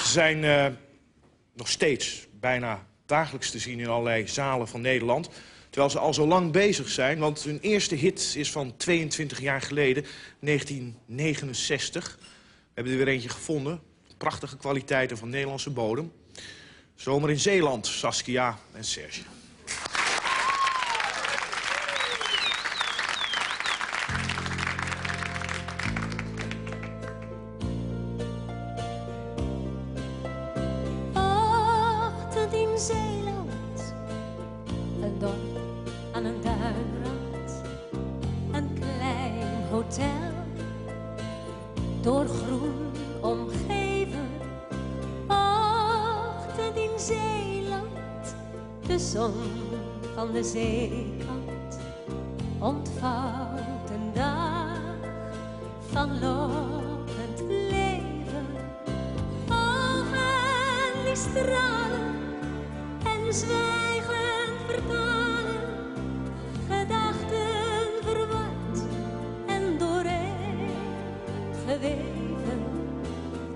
Ze zijn nog steeds bijna dagelijks te zien in allerlei zalen van Nederland. Terwijl ze al zo lang bezig zijn, want hun eerste hit is van 22 jaar geleden, 1969. We hebben er weer eentje gevonden. Prachtige kwaliteiten van Nederlandse bodem. Zomer in Zeeland, Saskia en Serge. Ochtend in Zeeland, een dorp aan een duinrand, een klein hotel, door groen omgeven. Ochtend in Zeeland, de zon van de zeekant ontvouwt een dag van lopend leven. Ogen die stralen en zwijgend vertalen, gedachten verward en dooreen geweven.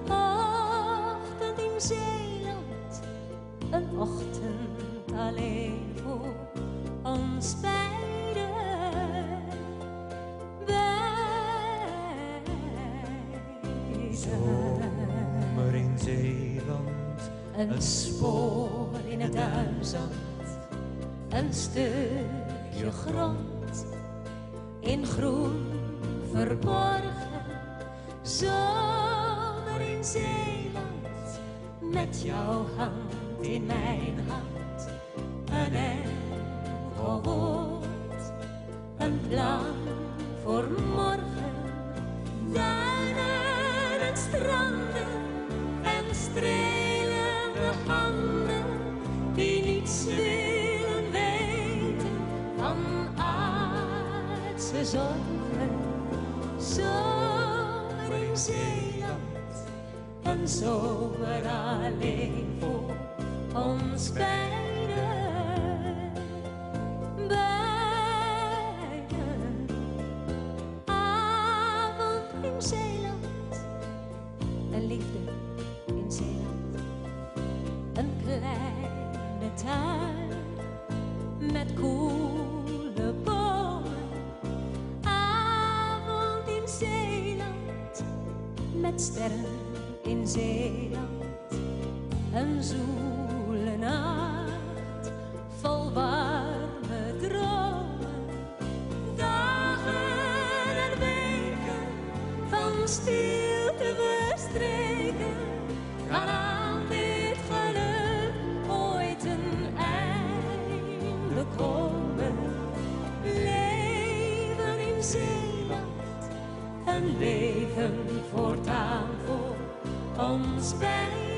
Ochtend in Zeeland, een ochtend alleen voor ons beiden. Zomer in Zeeland, een spoor in het duinzand, een stukje grond in groen verborgen. Zomer in Zeeland, met jouw hand in mijn hand, een enkel woord, een plan voor morgen. Duinen en stranden en strelende handen die niets willen weten van aardse zorgen. Zomer in Zeeland, een zomer alleen voor ons beiden. Avond in Zeeland, een liefde in Zeeland, een kleine tuin met koele bomen. Avond in Zeeland, met sterren in Zeeland, een zoele nacht vol warme dromen. Dagen en weken van stilte verstreken, kan aan dit geluk ooit een einde komen. Leven in Zeeland, een leven voortaan voor ons beiden.